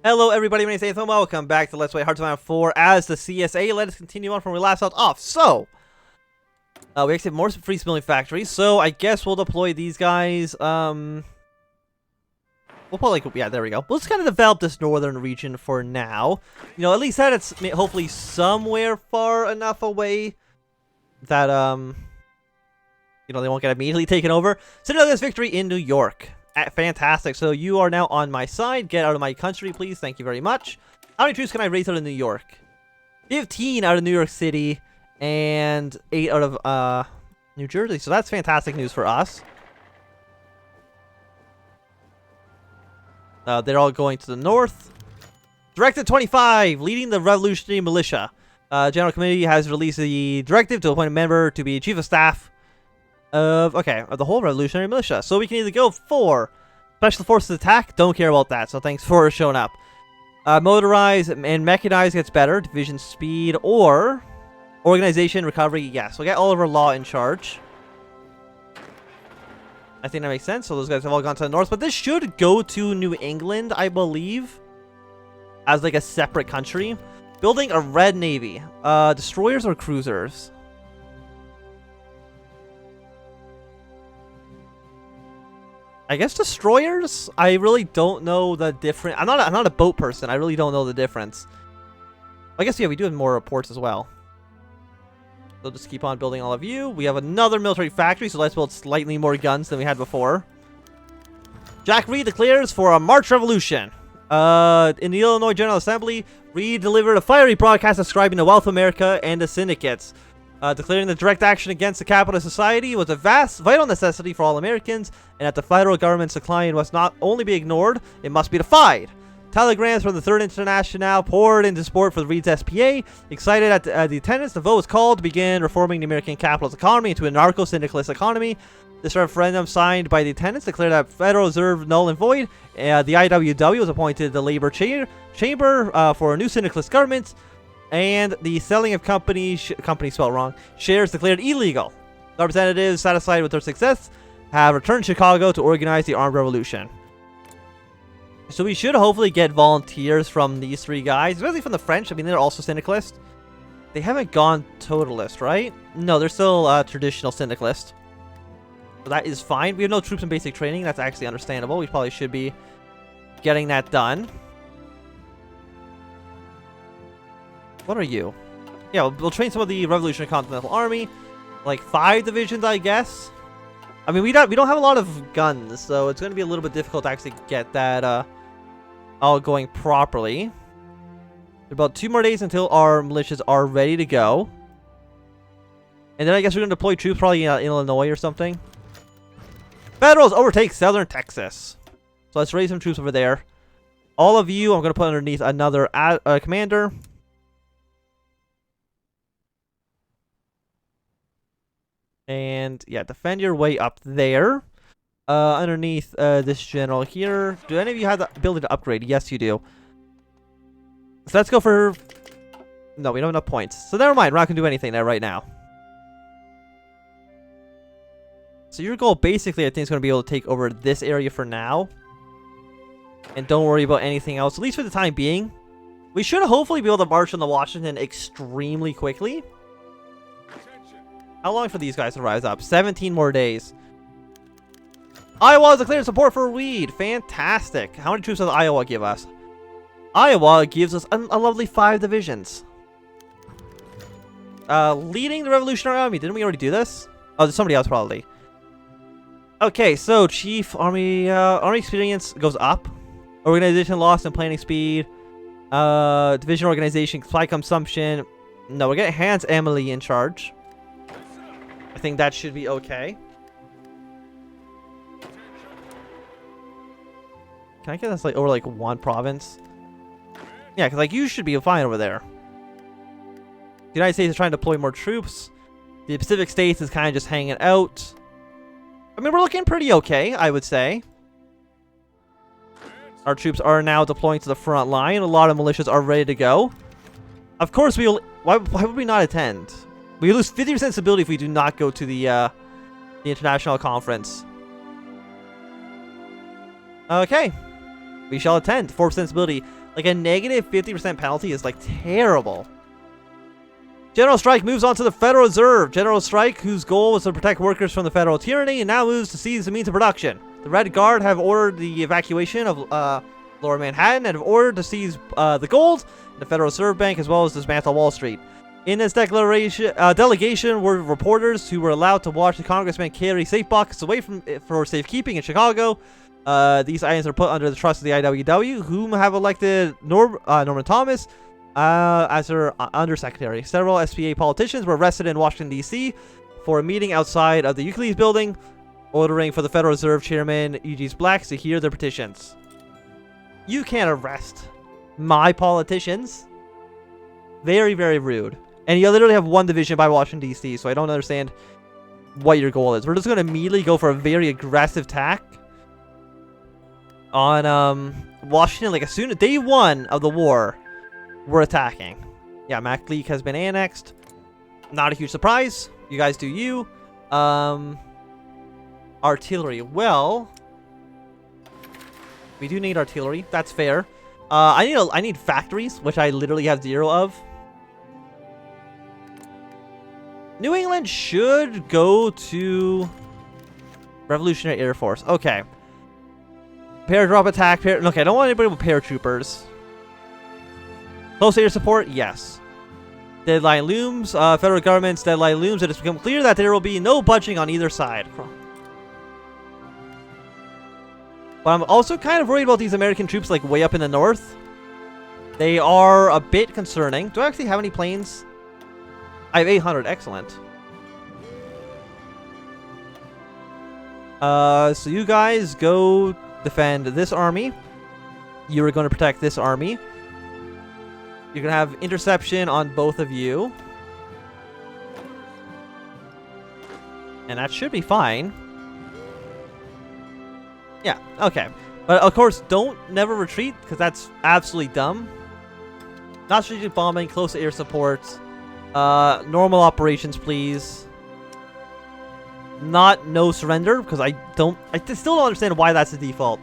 Hello everybody, my name is Ethan. Welcome back to Let's Play Hearts of Iron IV as the CSA. Let us continue on from where we last left off. So, we actually have more free spilling factories, so I guess we'll deploy these guys. We'll put like, yeah, there we go. We'll just kind of develop this northern region for now. You know, at least that it's hopefully somewhere far enough away that, you know, they won't get immediately taken over. So now there's victory in New York. Fantastic. So you are now on my side. Get out of my country, please. Thank you very much. How many troops can I raise out of New York? 15 out of New York City and 8 out of New Jersey. So that's fantastic news for us. They're all going to the north. Directive 25, leading the Revolutionary Militia. General Committee has released the directive to appoint a member to be Chief of Staff of the whole Revolutionary Militia. So we can either go for Special Forces attack, don't care about that, so thanks for showing up. Motorized and mechanized gets better, division speed, or organization recovery, yes. We'll get Oliver Law in charge. I think that makes sense, so those guys have all gone to the north, but this should go to New England, I believe, as like a separate country. Building a Red Navy. Destroyers or cruisers? I guess destroyers? I really don't know the difference. I'm not a boat person. I really don't know the difference. I guess, yeah, we do have more reports as well. So just keep on building all of you. We have another military factory, so let's build slightly more guns than we had before. Jack Reed declares for a March Revolution. In the Illinois General Assembly, Reed delivered a fiery broadcast describing the wealth of America and the syndicates. Declaring that direct action against the capitalist society was a vital necessity for all Americans, and that the federal government's decline must not only be ignored, it must be defied. Telegrams from the Third International poured into support for Reed's SPA. Excited at the attendance, the vote was called to begin reforming the American capitalist economy into a narco-syndicalist economy. This referendum, signed by the attendants, declared that Federal Reserve null and void. The IWW was appointed the labor chamber for a new syndicalist government. And the selling of company spelled wrong, shares declared illegal. The representatives, satisfied with their success, have returned to Chicago to organize the armed revolution. So we should hopefully get volunteers from these three guys, especially from the French. I mean, they're also syndicalist. They haven't gone totalist, right? No, they're still traditional syndicalist. So that is fine. We have no troops in basic training. That's actually understandable. We probably should be getting that done. What are you? Yeah, we'll train some of the Revolutionary Continental Army. Like 5 divisions, I guess. I mean, we don't have a lot of guns, so it's going to be a little bit difficult to actually get that all going properly. About 2 more days until our militias are ready to go. And then I guess we're going to deploy troops probably in Illinois or something. Federals overtake southern Texas. So let's raise some troops over there. All of you, I'm going to put underneath another commander. And yeah, defend your way up there. Underneath this general here. Do any of you have the ability to upgrade? Yes, you do. So let's go for... No, we don't have enough points. So never mind, we're not going to do anything there right now. So your goal basically, I think, is going to be able to take over this area for now. And don't worry about anything else, at least for the time being. We should hopefully be able to march on the Washington extremely quickly. How long for these guys to rise up? 17 more days. Iowa has declared support for Reed. Fantastic. How many troops does Iowa give us? Iowa gives us a lovely 5 divisions. Leading the Revolutionary Army. Didn't we already do this? Oh, there's somebody else probably. Okay, so Chief Army experience goes up. Organization loss and planning speed. Division organization, supply consumption. No, we're getting Hans Emily in charge. I think that should be okay. Can I get this like over like 1 province? Yeah, because like you should be fine over there. The United States is trying to deploy more troops. The Pacific States is kind of just hanging out. I mean, we're looking pretty okay, I would say. Our troops are now deploying to the front line. A lot of militias are ready to go. Of course, we'll... Why would we not attend? We lose 50% stability if we do not go to the international conference. Okay. We shall attend. 4% stability. Like a negative 50% penalty is like terrible. General Strike moves on to the Federal Reserve. General Strike, whose goal was to protect workers from the federal tyranny, and now moves to seize the means of production. The Red Guard have ordered the evacuation of Lower Manhattan and have ordered to seize the gold, the Federal Reserve Bank, as well as dismantle Wall Street. In this delegation were reporters who were allowed to watch the congressman carry safe boxes away for safekeeping in Chicago. These items are put under the trust of the IWW, whom have elected Norman Thomas as their undersecretary. Several SPA politicians were arrested in Washington, D.C. for a meeting outside of the Euclides building, ordering for the Federal Reserve Chairman E.G. Blacks to hear their petitions. You can't arrest my politicians. Very, very rude. And you literally have one division by Washington, D.C., so I don't understand what your goal is. We're just going to immediately go for a very aggressive attack on Washington. Like, as soon as day one of the war, we're attacking. Yeah, MacLeek has been annexed. Not a huge surprise. You guys do you. Artillery. Well, we do need artillery. That's fair. I need factories, which I literally have 0 of. New England should go to Revolutionary Air Force. Okay. Paradrop attack. Okay, I don't want anybody with paratroopers. Close air support? Yes. Deadline looms. Federal government's deadline looms. It has become clear that there will be no budging on either side. But I'm also kind of worried about these American troops, like, way up in the north. They are a bit concerning. Do I actually have any planes? I have 800. Excellent. So you guys go defend this army. You are going to protect this army. You're going to have interception on both of you. And that should be fine. Yeah, okay. But of course, never retreat, because that's absolutely dumb. Not strategic bombing, close air support. Normal operations, please. Not no surrender, because I still don't understand why that's the default.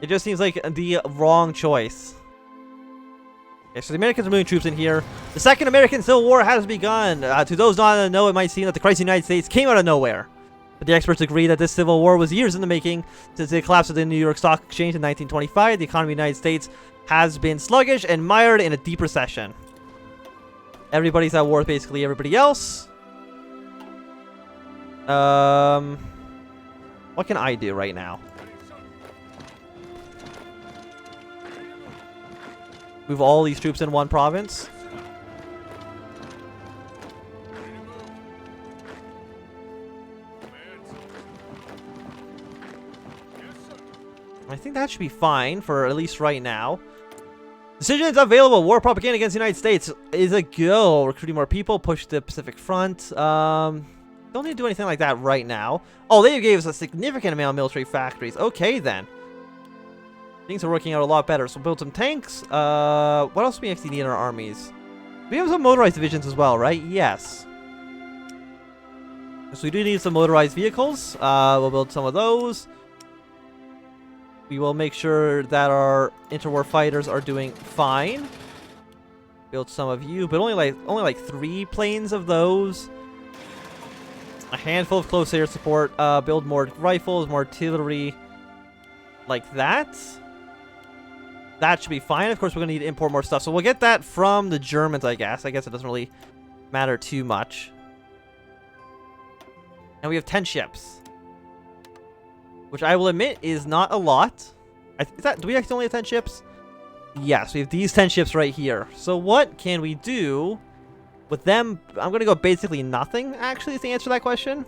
It just seems like the wrong choice. Okay, so the Americans are moving troops in here. The Second American Civil War has begun. To those not in the know, it might seem that the crisis in the United States came out of nowhere. But the experts agree that this Civil War was years in the making. Since the collapse of the New York Stock Exchange in 1925, the economy of the United States has been sluggish and mired in a deep recession. Everybody's at war with basically everybody else. What can I do right now? Move all these troops in one province. I think that should be fine for at least right now. Decisions available. War propaganda against the United States is a go. Recruiting more people. Push the Pacific Front. Don't need to do anything like that right now. Oh, they gave us a significant amount of military factories. Okay, then. Things are working out a lot better. So build some tanks. What else do we actually need in our armies? We have some motorized divisions as well, right? Yes. So we do need some motorized vehicles. We'll build some of those. We will make sure that our interwar fighters are doing fine. Build some of you, but only like 3 planes of those. A handful of close air support. Build more rifles, more artillery, like that. That should be fine. Of course, we're gonna need to import more stuff, so we'll get that from the Germans, I guess. I guess it doesn't really matter too much. And we have 10 ships. Which I will admit is not a lot. Do we actually only have 10 ships? Yes, we have these 10 ships right here. So what can we do with them? I'm going to go basically nothing, actually, is the answer to that question.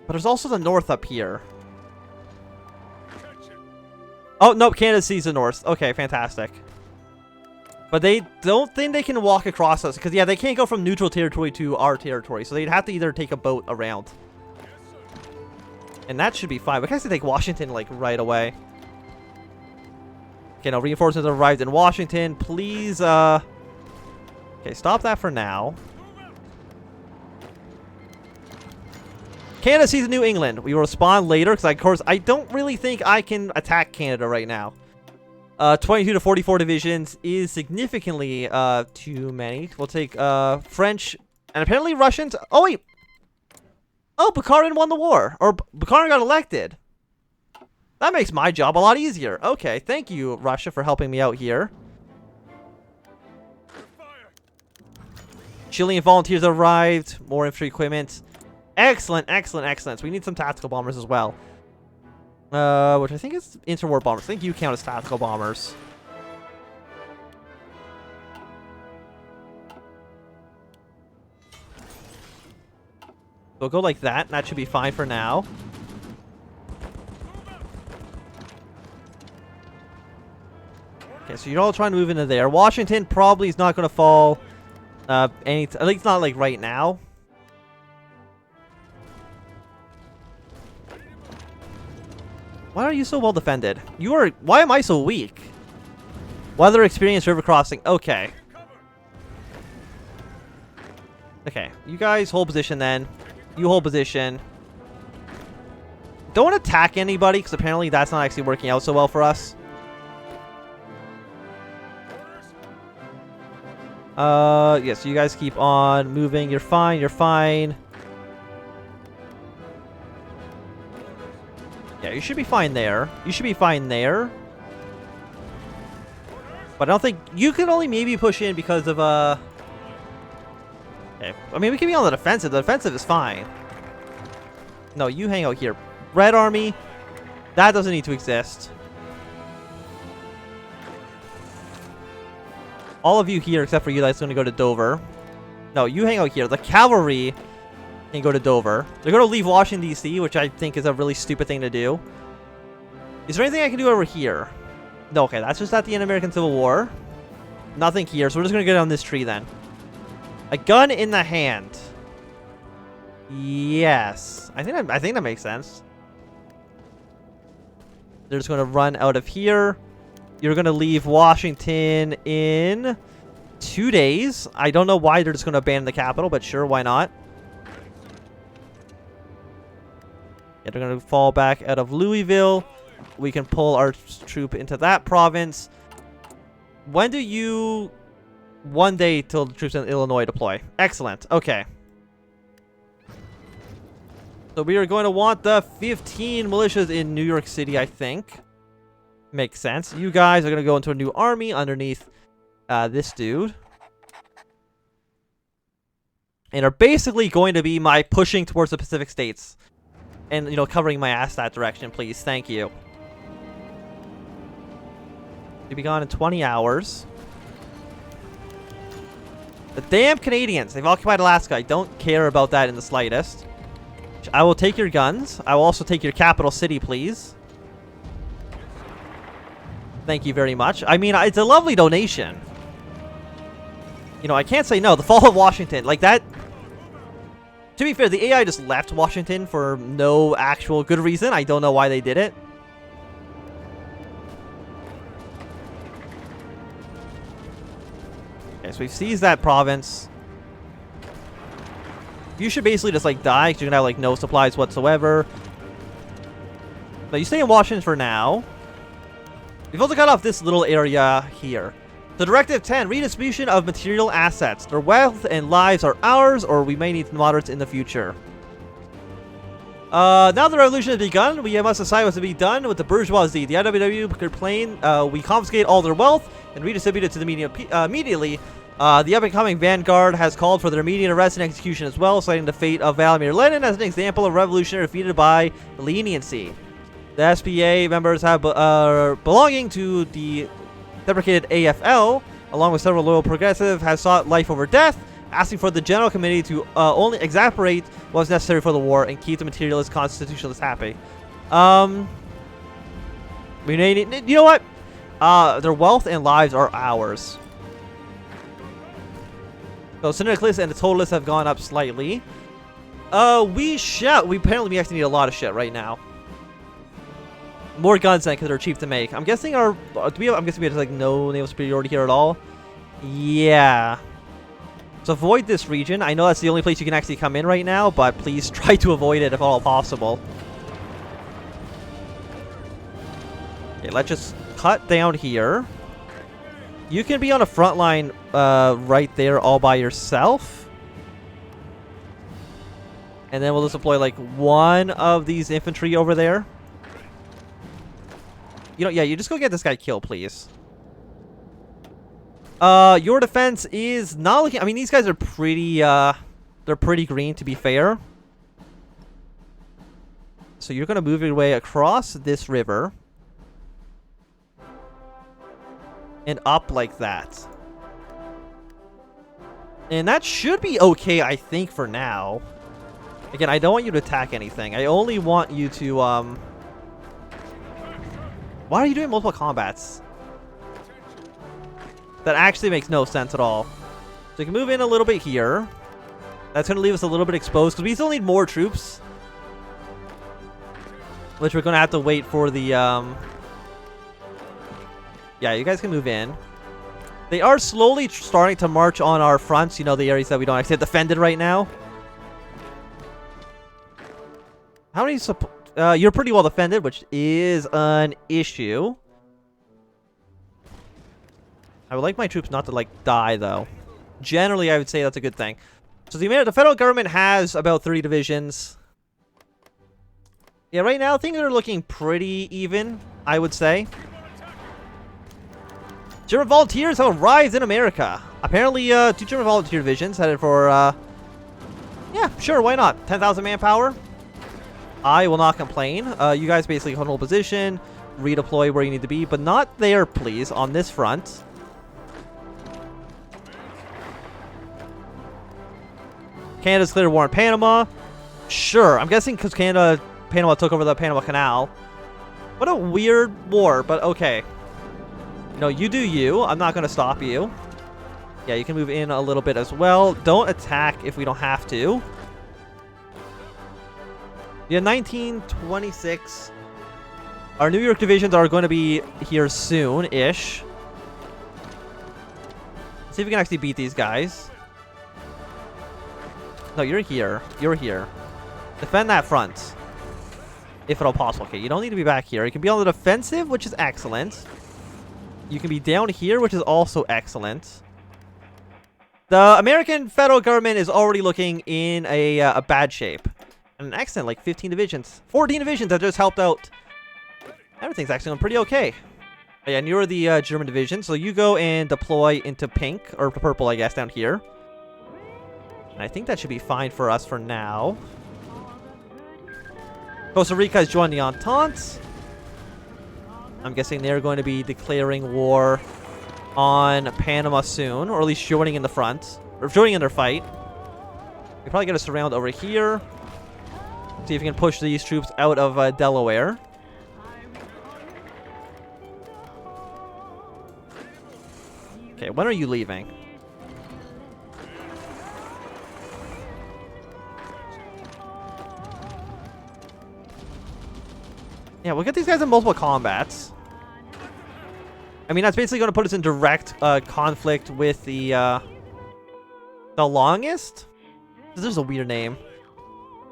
But there's also the north up here. Oh, nope, Canada sees the north. Okay, fantastic. But they don't think they can walk across us. Because, yeah, they can't go from neutral territory to our territory. So they'd have to either take a boat around. And that should be fine. We can actually take Washington, like, right away. Okay, now reinforcements have arrived in Washington. Please, okay, stop that for now. Canada sees New England. We will respond later because, of course, I don't really think I can attack Canada right now. 22 to 44 divisions is significantly too many. We'll take French and apparently Russians. Oh, wait. Oh, Bukharin won the war. Or Bukharin got elected. That makes my job a lot easier. Okay, thank you, Russia, for helping me out here. Chilean volunteers arrived. More infantry equipment. Excellent, excellent, excellent. So we need some tactical bombers as well. Which I think is interwar bombers. I think you count as tactical bombers. We'll go like that. And that should be fine for now. Okay, so you're all trying to move into there. Washington probably is not going to fall. At least not like right now. Why are you so well defended? Why am I so weak? Weather experience, river crossing. Okay. Okay, you guys hold position then. You hold position. Don't attack anybody, because apparently that's not actually working out so well for us. Yes, you guys keep on moving. You're fine, you're fine. Yeah, you should be fine there. You should be fine there. But I don't think... You can only maybe push in because of, Okay. I mean, we can be on the defensive. The defensive is fine. No, you hang out here. Red Army. That doesn't need to exist. All of you here, except for you, that's going to go to Dover. No, you hang out here. The cavalry can go to Dover. They're going to leave Washington, D.C., which I think is a really stupid thing to do. Is there anything I can do over here? No, okay, that's just at the end of American Civil War. Nothing here, so we're just going to get on this tree then. A gun in the hand. Yes. I think that makes sense. They're just going to run out of here. You're going to leave Washington in 2 days. I don't know why they're just going to abandon the capital, but sure, why not? Yeah, they're going to fall back out of Louisville. We can pull our troop into that province. When do you... 1 day till the troops in Illinois deploy. Excellent. Okay. So we are going to want the 15 militias in New York City, I think. Makes sense. You guys are going to go into a new army underneath this dude. And are basically going to be my pushing towards the Pacific States. And, you know, covering my ass that direction, please. Thank you. You'll be gone in 20 hours. The damn Canadians. They've occupied Alaska. I don't care about that in the slightest. I will take your guns. I will also take your capital city, please. Thank you very much. I mean, it's a lovely donation. You know, I can't say no. The fall of Washington. Like that... To be fair, the AI just left Washington for no actual good reason. I don't know why they did it. Okay, so we've seized that province. You should basically just, like, die, because you're gonna have, like, no supplies whatsoever. But you stay in Washington for now. We've also got off this little area here. So Directive 10, redistribution of material assets. Their wealth and lives are ours, or we may need moderates in the future. Now the revolution has begun, we must decide what's to be done with the bourgeoisie. The WWII complain, we confiscate all their wealth and redistribute it to the media immediately. The up-and-coming vanguard has called for their immediate arrest and execution as well, citing the fate of Vladimir Lenin as an example of revolutionary defeated by leniency. The SPA members have belonging to the deprecated AFL, along with several loyal progressive, has sought life over death, asking for the General Committee to only exasperate what's necessary for the war and keep the materialist constitutionalists happy. We need, you know what? Their wealth and lives are ours. So Syndicalists and the Totalists have gone up slightly. We apparently we actually need a lot of shit right now. More guns then, because they're cheap to make. I'm guessing I'm guessing we have like no naval superiority here at all. Yeah. So avoid this region. I know that's the only place you can actually come in right now, but please try to avoid it if at all possible. Okay, let's just cut down here. You can be on a front line right there all by yourself. And then we'll just deploy like one of these infantry over there. You know, yeah, you just go get this guy killed, please. Your defense is not looking... I mean, these guys are pretty, they're pretty green, to be fair. So you're going to move your way across this river. And up like that. And that should be okay, I think, for now. Again, I don't want you to attack anything. I only want you to, Why are you doing multiple combats? That actually makes no sense at all. So you can move in a little bit here. That's going to leave us a little bit exposed, because we still need more troops. Which we're going to have to wait for the, Yeah, you guys can move in. They are slowly starting to march on our fronts. You know, the areas that we don't actually have defended right now. How many you're pretty well defended, which is an issue. I would like my troops not to, like, die, though. Generally, I would say that's a good thing. So the federal government has about 3 divisions. Yeah, right now, things are looking pretty even, I would say. German volunteers have arrived in America. Apparently, 2 German volunteer divisions headed for, yeah, sure, why not? 10,000 manpower. I will not complain. You guys basically hold position, redeploy where you need to be, but not there, please, on this front. Canada's cleared war in Panama. Sure, I'm guessing because Panama took over the Panama Canal. What a weird war, but okay. No, you do you. I'm not going to stop you. Yeah, you can move in a little bit as well. Don't attack if we don't have to. Yeah, 1926. Our New York divisions are going to be here soon-ish. See if we can actually beat these guys. No, you're here. You're here. Defend that front. If at all possible. Okay, you don't need to be back here. You can be on the defensive, which is excellent. You can be down here, which is also excellent. The American federal government is already looking in a bad shape. And an excellent, like 15 divisions. 14 divisions that just helped out. Everything's actually going pretty okay. Oh, yeah, and you're the German division, so you go and deploy into pink, or purple, I guess, down here. And I think that should be fine for us for now. Costa Rica has joined the Entente. I'm guessing they're going to be declaring war on Panama soon, or at least joining in the front, or joining in their fight. We probably get a surround over here. See if we can push these troops out of Delaware. Okay, when are you leaving? Yeah, we'll get these guys in multiple combats. I mean, that's basically going to put us in direct conflict with the longest? This is a weird name.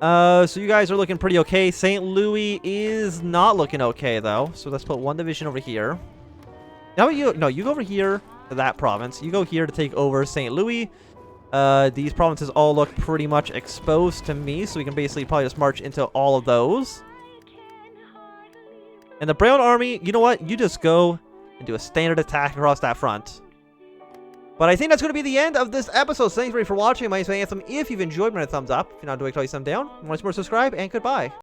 So you guys are looking pretty okay. St. Louis is not looking okay, though. So let's put 1 division over here. How about you? No, you go over here to that province. You go here to take over St. Louis. These provinces all look pretty much exposed to me, so we can basically probably just march into all of those. And the Brown Army, you know what? You just go and do a standard attack across that front. But I think that's going to be the end of this episode. So thanks for watching. My name is Anthem. If you've enjoyed, give me a thumbs up. If you're not doing it, tell you thumbs down. Want to more, subscribe, and goodbye.